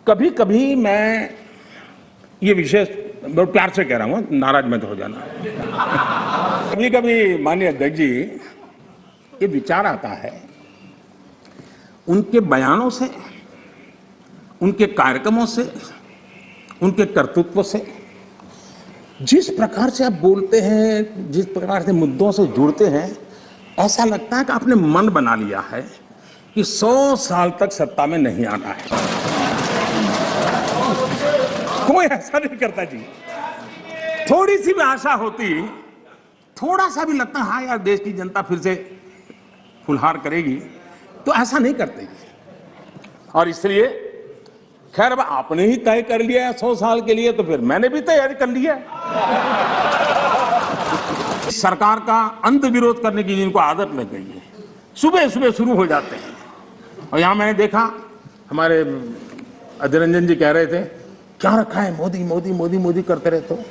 कभी कभी मैं ये विषय बहुत प्यार से कह रहा हूँ, नाराज मत हो जाना। कभी कभी माननीय अध्यक्ष जी, ये विचार आता है उनके बयानों से, उनके कार्यक्रमों से, उनके कर्तृत्व से, जिस प्रकार से आप बोलते हैं, जिस प्रकार से मुद्दों से जुड़ते हैं, ऐसा लगता है कि आपने मन बना लिया है कि 100 साल तक सत्ता में नहीं आना है। कोई ऐसा नहीं करता जी। थोड़ी सी भी आशा होती, थोड़ा सा भी लगता हाँ यार देश की जनता फिर से फुलहार करेगी, तो ऐसा नहीं करते जी। और इसलिए खैर अब आपने ही तय कर लिया है 100 साल के लिए, तो फिर मैंने भी तैयारी कर ली है। सरकार का अंत विरोध करने की जिनको आदत लग गई है, सुबह सुबह शुरू हो जाते हैं। और यहां मैंने देखा हमारे अधीर रंजन जी कह रहे थे, क्या रखा है मोदी मोदी मोदी मोदी करते रहते हो,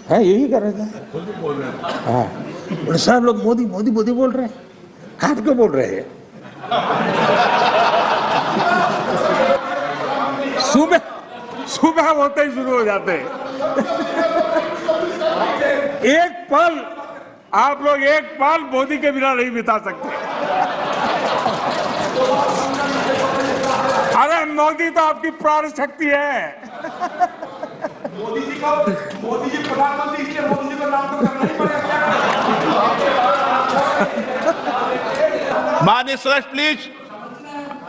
है यही कर रहे थे। हाँ, सब लोग मोदी मोदी मोदी बोल रहे हैं, आप क्यों बोल रहे हैं? सुबह सुबह होते ही शुरू हो जाते हैं। एक पल आप लोग एक पल मोदी के बिना नहीं बिता सकते। अरे मोदी तो आपकी प्राण शक्ति है। मोदी जी प्रधानमंत्री, इसलिए मोदी जी का नाम तो करना ही पड़ेगा। माननीय सदस्य प्लीज।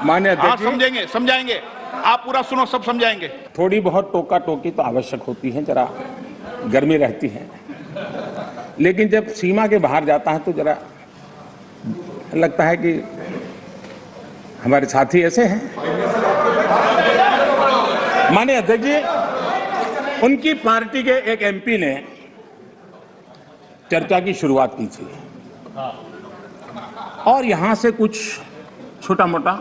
माननीय आप अध्यक्ष जी, समझेंगे, समझाएंगे, आप पूरा सुनो, सब समझाएंगे। थोड़ी बहुत टोका टोकी तो आवश्यक होती है, जरा गर्मी रहती है, लेकिन जब सीमा के बाहर जाता है तो जरा लगता है कि हमारे साथी ऐसे हैं। माननीय अध्यक्ष जी, उनकी पार्टी के एक एमपी ने चर्चा की शुरुआत की थी और यहां से कुछ छोटा मोटा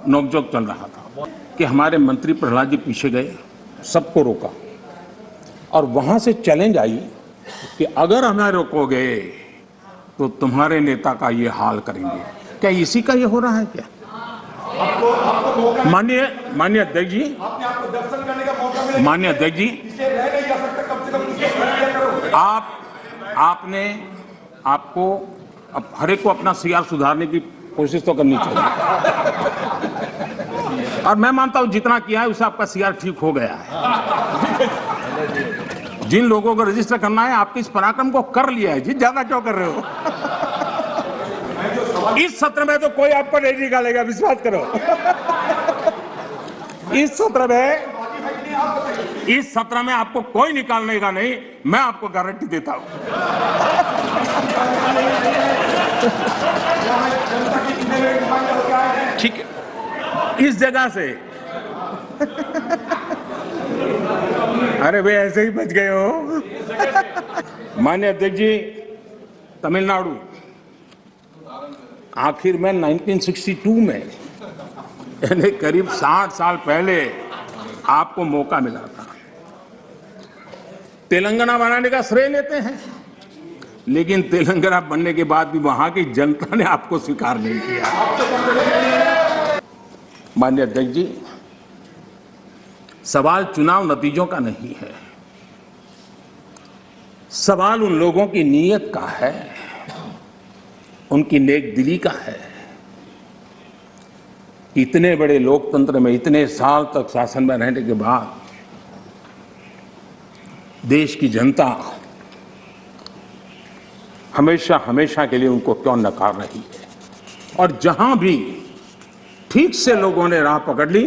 नोकझोंक चल रहा था कि हमारे मंत्री प्रहलाद जी पीछे गए, सबको रोका और वहां से चैलेंज आई कि अगर हमें रोकोगे तो तुम्हारे नेता का ये हाल करेंगे। क्या इसी का ये हो रहा है क्या? माननीय अध्यक्ष जी, आपको दर्शन करने का मौका मिलेगा। माननीय अध्यक्ष जी, इसे रह नहीं जा सकता, कम से कम इसे करो। आपने आपको अब हर एक को अपना सीआर सुधारने की कोशिश तो करनी चाहिए, और मैं मानता हूं जितना किया है उससे आपका सीआर ठीक हो गया है। जिन लोगों को रजिस्टर करना है, आपके इस पराक्रम को कर लिया है जी, ज्यादा क्यों कर रहे हो? इस सत्र में तो कोई आपको नहीं निकालेगा, विश्वास करो। इस सत्र में आपको कोई निकालने का नहीं, मैं आपको गारंटी देता हूं। ठीक है, इस जगह से अरे वे ऐसे ही बच गए हो। माननीय अध्यक्ष जी, तमिलनाडु आखिर में 1962 में, यानी करीब 60 साल पहले आपको मौका मिला था। तेलंगाना बनाने का श्रेय लेते हैं, लेकिन तेलंगाना बनने के बाद भी वहां की जनता ने आपको स्वीकार नहीं किया। माननीय अध्यक्ष जी, सवाल चुनाव नतीजों का नहीं है, सवाल उन लोगों की नीयत का है, उनकी नेक दिली का है। इतने बड़े लोकतंत्र में इतने साल तक शासन में रहने के बाद देश की जनता हमेशा हमेशा के लिए उनको क्यों नकार रही है? और जहां भी ठीक से लोगों ने राह पकड़ ली,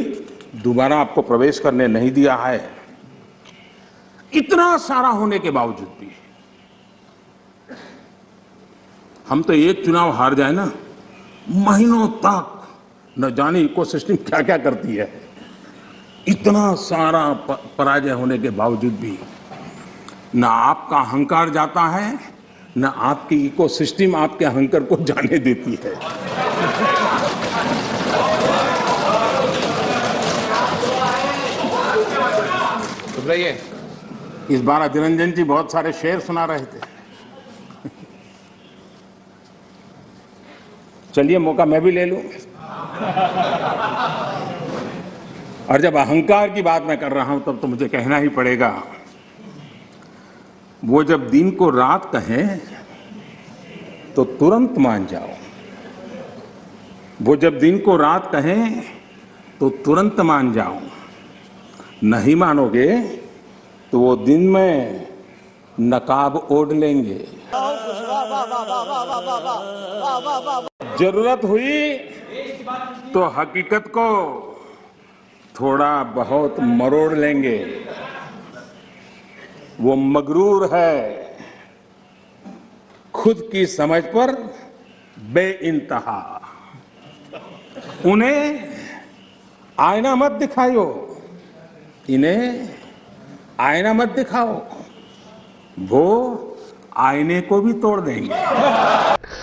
दोबारा आपको प्रवेश करने नहीं दिया है। इतना सारा होने के बावजूद भी हम तो एक चुनाव हार जाए ना, महीनों तक न जाने इकोसिस्टम क्या क्या करती है। इतना सारा पराजय होने के बावजूद भी न आपका अहंकार जाता है, न आपकी इकोसिस्टम आपके अहंकार को जाने देती है। सुधराइए। इस बार अधीर रंजन जी बहुत सारे शेर सुना रहे थे। चलिए मौका मैं भी ले लूं। और जब अहंकार की बात मैं कर रहा हूं तब तो मुझे कहना ही पड़ेगा, वो जब दिन को रात कहें तो तुरंत मान जाओ, वो जब दिन को रात कहें तो तुरंत मान जाओ, नहीं मानोगे तो वो दिन में नकाब ओढ़ लेंगे। जरूरत हुई तो हकीकत को थोड़ा बहुत मरोड़ लेंगे। वो मगरूर है, खुद की समझ पर बेइंतहा। उन्हें आईना मत दिखाओ, इन्हें आईना मत दिखाओ, वो आईने को भी तोड़ देंगे।